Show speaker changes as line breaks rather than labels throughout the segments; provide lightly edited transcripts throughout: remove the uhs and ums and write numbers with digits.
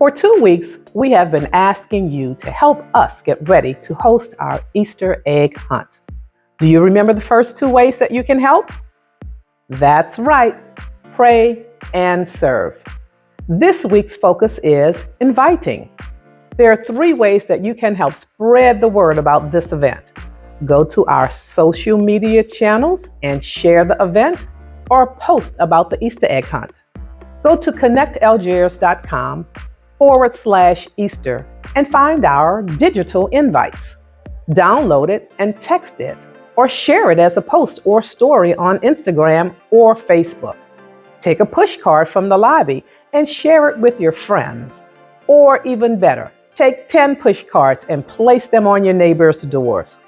For 2 weeks, we have been asking you to help us get ready to host our Easter egg hunt. Do you remember the first 2 ways that you can help? That's right, pray and serve. This week's focus is inviting. There are 3 ways that you can help spread the word about this event. Go to our social media channels and share the event or post about the Easter egg hunt. Go to connectalgiers.com/Easter and find our digital invites. Download it and text it or share it as a post or story on Instagram or Facebook. Take a push card from the lobby and share it with your friends. Or even better, take 10 push cards and place them on your neighbors' doors.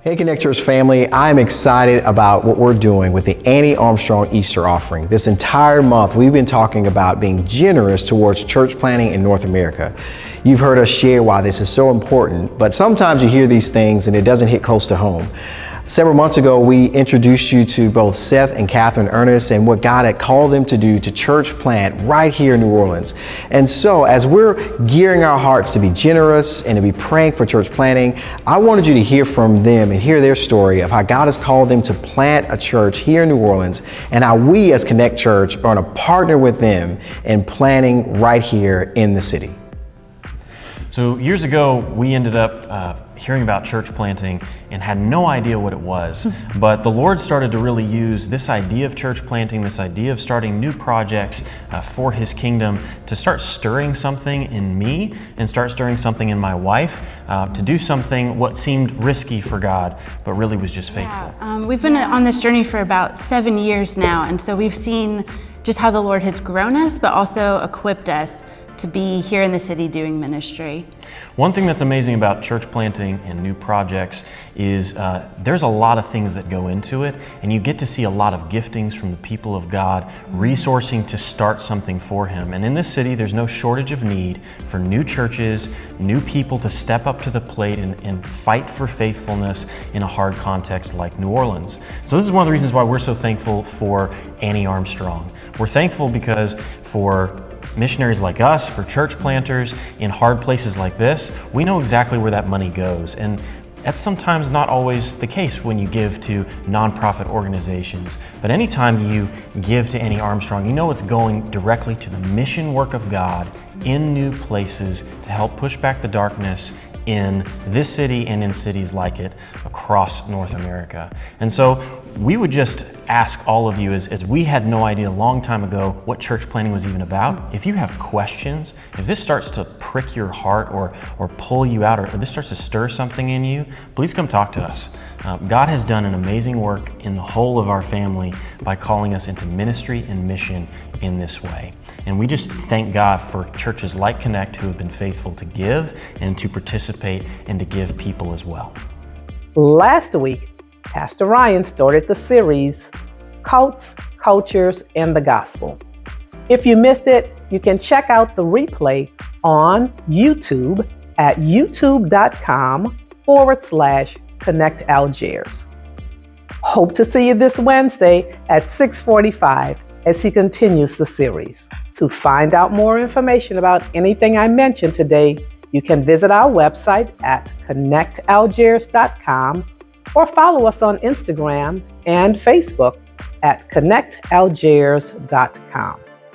Hey Connect Church family, I'm excited about what we're doing with the Annie Armstrong Easter offering. This entire month we've been talking about being generous towards church planting in North America. You've heard us share why this is so important, but sometimes you hear these things and it doesn't hit close to home. Several months ago, we introduced you to both Seth and Catherine Ernest and what God had called them to do to church plant right here in New Orleans. And so as we're gearing our hearts to be generous and to be praying for church planting, I wanted you to hear from them and hear their story of how God has called them to plant a church here in New Orleans and how we as Connect Church are going to partner with them in planting right here in the city.
So years ago, we ended up hearing about church planting and had no idea what it was. But the Lord started to really use this idea of church planting, this idea of starting new projects for His kingdom to start stirring something in me and start stirring something in my wife to do something what seemed risky for God, but really was just faithful.
We've been on this journey for about 7 years now, and so we've seen just how the Lord has grown us, but also equipped us to be here in the city doing ministry.
One thing that's amazing about church planting and new projects is there's a lot of things that go into it, and you get to see a lot of giftings from the people of God resourcing to start something for Him. And in this city, there's no shortage of need for new churches, new people to step up to the plate and fight for faithfulness in a hard context like New Orleans. So this is one of the reasons why we're so thankful for Annie Armstrong. We're thankful because for missionaries like us, for church planters in hard places like this, we know exactly where that money goes. And that's sometimes not always the case when you give to nonprofit organizations. But anytime you give to Annie Armstrong, you know it's going directly to the mission work of God in new places to help push back the darkness in this city and in cities like it across North America. And so we would just ask all of you, as we had no idea a long time ago what church planting was even about, if you have questions, if this starts to prick your heart or pull you out, or this starts to stir something in you, please come talk to us. God has done an amazing work in the whole of our family by calling us into ministry and mission in this way. And we just thank God for churches like Connect who have been faithful to give and to participate and to give people as well.
Last week, Pastor Ryan started the series, Cults, Cultures, and the Gospel. If you missed it, you can check out the replay on YouTube at youtube.com/ConnectAlgiers. Hope to see you this Wednesday at 6:45 as he continues the series. To find out more information about anything I mentioned today, you can visit our website at connectalgiers.com or follow us on Instagram and Facebook at connectalgiers.com.